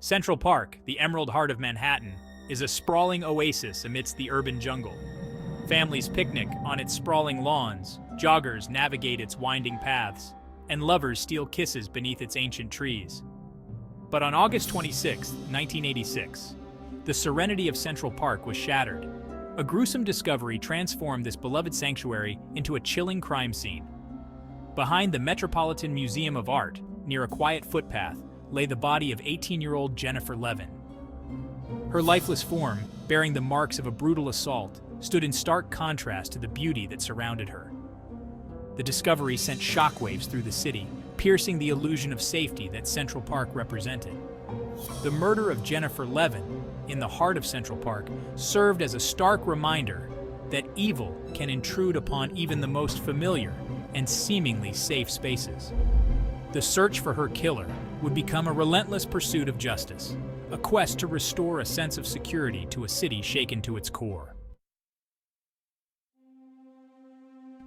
Central Park, the emerald heart of Manhattan, is a sprawling oasis amidst the urban jungle. Families picnic on its sprawling lawns, joggers navigate its winding paths, and lovers steal kisses beneath its ancient trees. But on August 26, 1986, the serenity of Central Park was shattered. A gruesome discovery transformed this beloved sanctuary into a chilling crime scene. Behind the Metropolitan Museum of Art, near a quiet footpath, lay the body of 18-year-old Jennifer Levin. Her lifeless form, bearing the marks of a brutal assault, stood in stark contrast to the beauty that surrounded her. The discovery sent shockwaves through the city, piercing the illusion of safety that Central Park represented. The murder of Jennifer Levin, in the heart of Central Park, served as a stark reminder that evil can intrude upon even the most familiar and seemingly safe spaces. The search for her killer would become a relentless pursuit of justice, a quest to restore a sense of security to a city shaken to its core.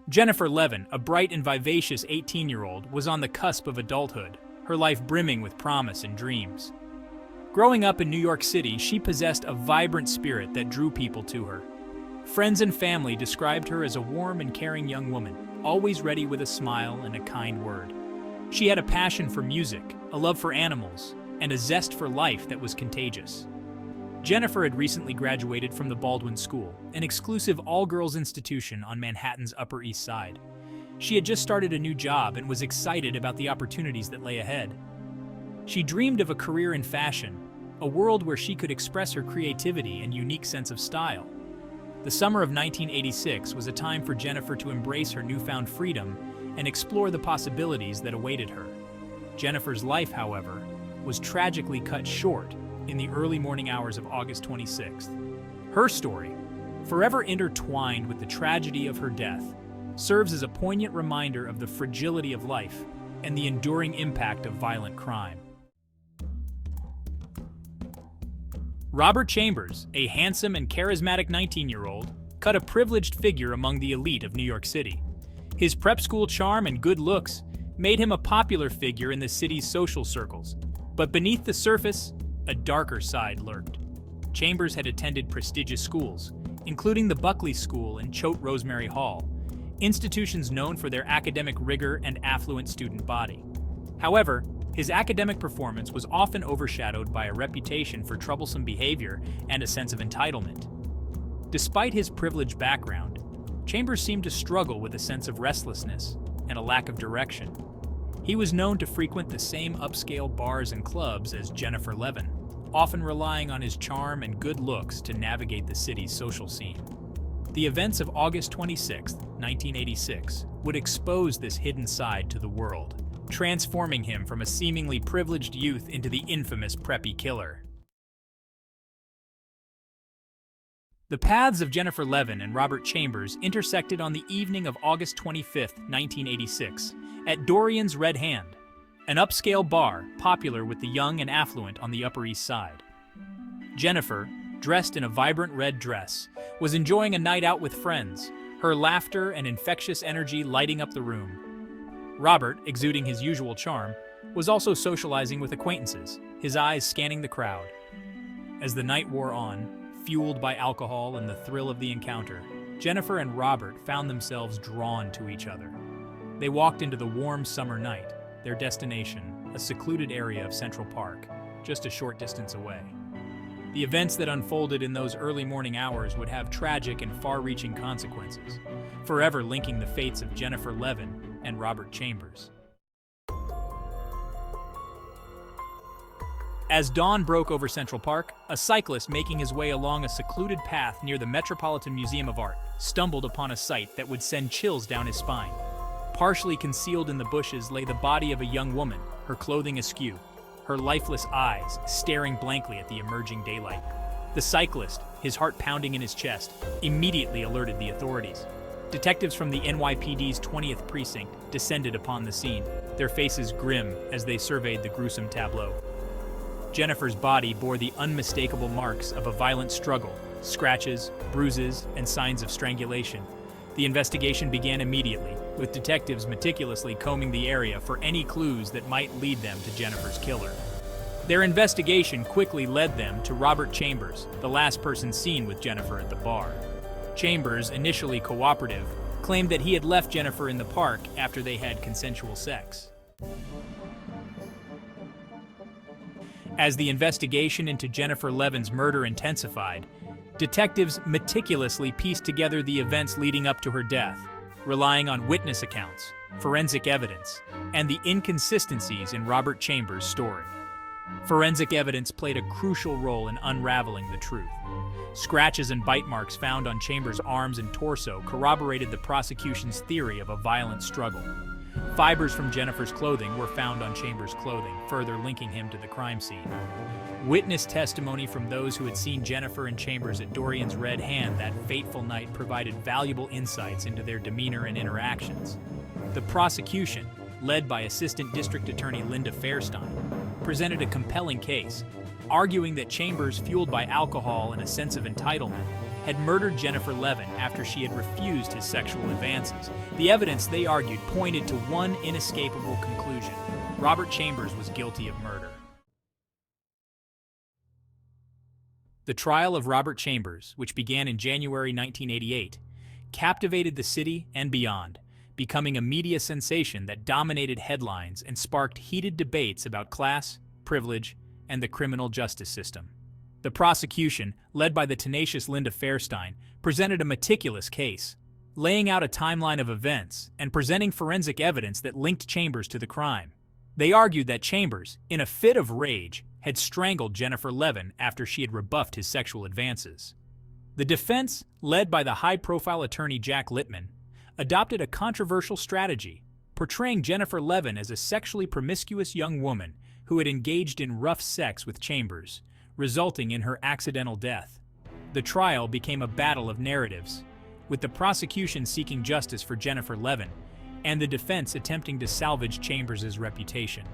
Jennifer Levin, a bright and vivacious 18-year-old, was on the cusp of adulthood, her life brimming with promise and dreams. Growing up in New York City, she possessed a vibrant spirit that drew people to her. Friends and family described her as a warm and caring young woman, always ready with a smile and a kind word. She had a passion for music, a love for animals, and a zest for life that was contagious. Jennifer had recently graduated from the Baldwin School, an exclusive all-girls institution on Manhattan's Upper East Side. She had just started a new job and was excited about the opportunities that lay ahead. She dreamed of a career in fashion, a world where she could express her creativity and unique sense of style. The summer of 1986 was a time for Jennifer to embrace her newfound freedom and explore the possibilities that awaited her. Jennifer's life, however, was tragically cut short in the early morning hours of August 26th. Her story, forever intertwined with the tragedy of her death, serves as a poignant reminder of the fragility of life and the enduring impact of violent crime. Robert Chambers, a handsome and charismatic 19-year-old, cut a privileged figure among the elite of New York City. His prep school charm and good looks made him a popular figure in the city's social circles, but beneath the surface, a darker side lurked. Chambers had attended prestigious schools, including the Buckley School and Choate Rosemary Hall, institutions known for their academic rigor and affluent student body. However, his academic performance was often overshadowed by a reputation for troublesome behavior and a sense of entitlement. Despite his privileged background, Chambers seemed to struggle with a sense of restlessness and a lack of direction. He was known to frequent the same upscale bars and clubs as Jennifer Levin, often relying on his charm and good looks to navigate the city's social scene. The events of August 26, 1986, would expose this hidden side to the world, transforming him from a seemingly privileged youth into the infamous Preppy Killer. The paths of Jennifer Levin and Robert Chambers intersected on the evening of August 25, 1986, at Dorian's Red Hand, an upscale bar popular with the young and affluent on the Upper East Side. Jennifer, dressed in a vibrant red dress, was enjoying a night out with friends, her laughter and infectious energy lighting up the room. Robert, exuding his usual charm, was also socializing with acquaintances, his eyes scanning the crowd. As the night wore on, fueled by alcohol and the thrill of the encounter, Jennifer and Robert found themselves drawn to each other. They walked into the warm summer night, their destination, a secluded area of Central Park, just a short distance away. The events that unfolded in those early morning hours would have tragic and far-reaching consequences, forever linking the fates of Jennifer Levin and Robert Chambers. As dawn broke over Central Park, a cyclist making his way along a secluded path near the Metropolitan Museum of Art stumbled upon a sight that would send chills down his spine. Partially concealed in the bushes lay the body of a young woman, her clothing askew, her lifeless eyes staring blankly at the emerging daylight. The cyclist, his heart pounding in his chest, immediately alerted the authorities. Detectives from the NYPD's 20th Precinct descended upon the scene, their faces grim as they surveyed the gruesome tableau. Jennifer's body bore the unmistakable marks of a violent struggle, scratches, bruises, and signs of strangulation. The investigation began immediately, with detectives meticulously combing the area for any clues that might lead them to Jennifer's killer. Their investigation quickly led them to Robert Chambers, the last person seen with Jennifer at the bar. Chambers, initially cooperative, claimed that he had left Jennifer in the park after they had consensual sex. As the investigation into Jennifer Levin's murder intensified, detectives meticulously pieced together the events leading up to her death, relying on witness accounts, forensic evidence, and the inconsistencies in Robert Chambers' story. Forensic evidence played a crucial role in unraveling the truth. Scratches and bite marks found on Chambers' arms and torso corroborated the prosecution's theory of a violent struggle. Fibers from Jennifer's clothing were found on Chambers' clothing, further linking him to the crime scene. Witness testimony from those who had seen Jennifer and Chambers at Dorian's Red Hand that fateful night provided valuable insights into their demeanor and interactions. The prosecution, led by Assistant District Attorney Linda Fairstein, presented a compelling case, arguing that Chambers, fueled by alcohol and a sense of entitlement, had murdered Jennifer Levin after she had refused his sexual advances. The evidence, they argued, pointed to one inescapable conclusion: Robert Chambers was guilty of murder. The trial of Robert Chambers, which began in January 1988, captivated the city and beyond, becoming a media sensation that dominated headlines and sparked heated debates about class, privilege, and the criminal justice system. The prosecution, led by the tenacious Linda Fairstein, presented a meticulous case, laying out a timeline of events and presenting forensic evidence that linked Chambers to the crime. They argued that Chambers, in a fit of rage, had strangled Jennifer Levin after she had rebuffed his sexual advances. The defense, led by the high-profile attorney Jack Littman, adopted a controversial strategy, portraying Jennifer Levin as a sexually promiscuous young woman who had engaged in rough sex with Chambers, resulting in her accidental death. The trial became a battle of narratives, with the prosecution seeking justice for Jennifer Levin and the defense attempting to salvage Chambers' reputation.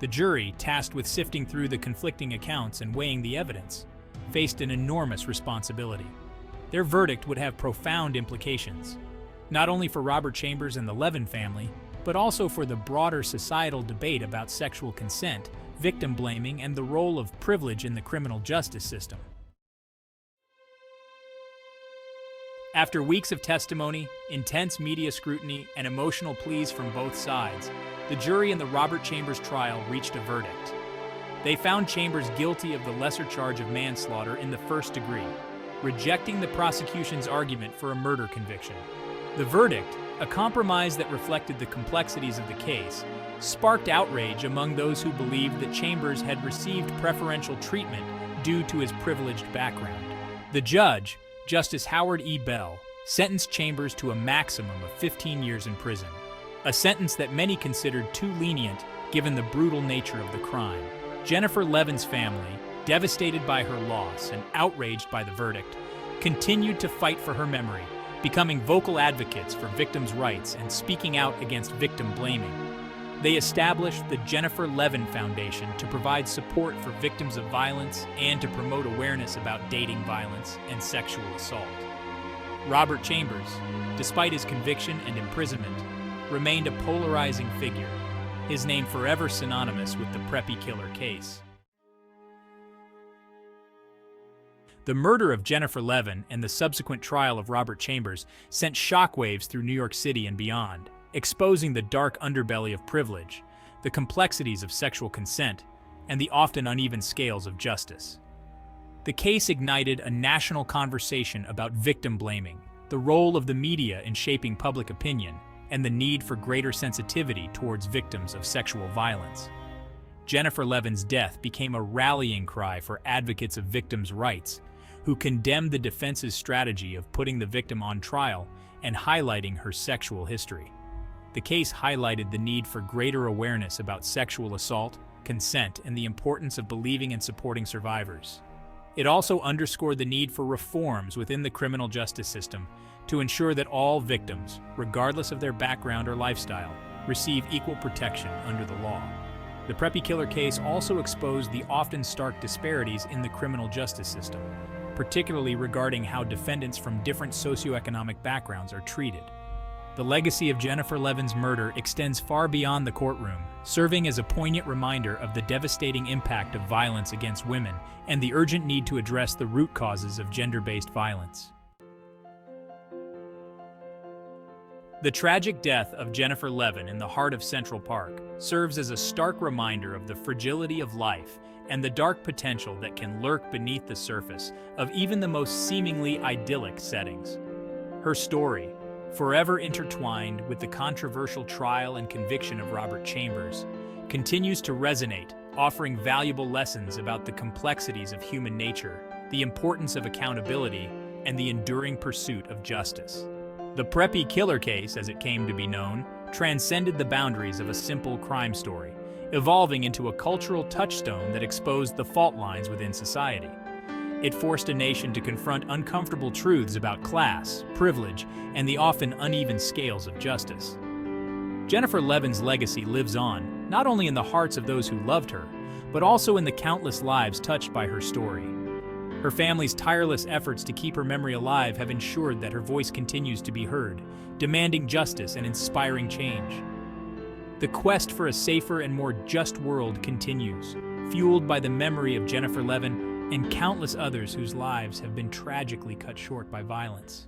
The jury, tasked with sifting through the conflicting accounts and weighing the evidence, faced an enormous responsibility. Their verdict would have profound implications, not only for Robert Chambers and the Levin family, but also for the broader societal debate about sexual consent, victim blaming, and the role of privilege in the criminal justice system. After weeks of testimony, intense media scrutiny, and emotional pleas from both sides, the jury in the Robert Chambers trial reached a verdict. They found Chambers guilty of the lesser charge of manslaughter in the first degree, rejecting the prosecution's argument for a murder conviction. The verdict, a compromise that reflected the complexities of the case, sparked outrage among those who believed that Chambers had received preferential treatment due to his privileged background. The judge, Justice Howard E. Bell, sentenced Chambers to a maximum of 15 years in prison, a sentence that many considered too lenient given the brutal nature of the crime. Jennifer Levin's family, devastated by her loss and outraged by the verdict, continued to fight for her memory, becoming vocal advocates for victims' rights and speaking out against victim blaming. They established the Jennifer Levin Foundation to provide support for victims of violence and to promote awareness about dating violence and sexual assault. Robert Chambers, despite his conviction and imprisonment, remained a polarizing figure, his name forever synonymous with the Preppy Killer case. The murder of Jennifer Levin and the subsequent trial of Robert Chambers sent shockwaves through New York City and beyond, exposing the dark underbelly of privilege, the complexities of sexual consent, and the often uneven scales of justice. The case ignited a national conversation about victim blaming, the role of the media in shaping public opinion, and the need for greater sensitivity towards victims of sexual violence. Jennifer Levin's death became a rallying cry for advocates of victims' rights, who condemned the defense's strategy of putting the victim on trial and highlighting her sexual history. The case highlighted the need for greater awareness about sexual assault, consent, and the importance of believing and supporting survivors. It also underscored the need for reforms within the criminal justice system to ensure that all victims, regardless of their background or lifestyle, receive equal protection under the law. The Preppy Killer case also exposed the often stark disparities in the criminal justice system, particularly regarding how defendants from different socioeconomic backgrounds are treated. The legacy of Jennifer Levin's murder extends far beyond the courtroom, serving as a poignant reminder of the devastating impact of violence against women and the urgent need to address the root causes of gender-based violence. The tragic death of Jennifer Levin in the heart of Central Park serves as a stark reminder of the fragility of life and the dark potential that can lurk beneath the surface of even the most seemingly idyllic settings. Her story, forever intertwined with the controversial trial and conviction of Robert Chambers, continues to resonate, offering valuable lessons about the complexities of human nature, the importance of accountability, and the enduring pursuit of justice. The Preppy Killer case, as it came to be known, transcended the boundaries of a simple crime story, evolving into a cultural touchstone that exposed the fault lines within society. It forced a nation to confront uncomfortable truths about class, privilege, and the often uneven scales of justice. Jennifer Levin's legacy lives on, not only in the hearts of those who loved her, but also in the countless lives touched by her story. Her family's tireless efforts to keep her memory alive have ensured that her voice continues to be heard, demanding justice and inspiring change. The quest for a safer and more just world continues, fueled by the memory of Jennifer Levin and countless others whose lives have been tragically cut short by violence.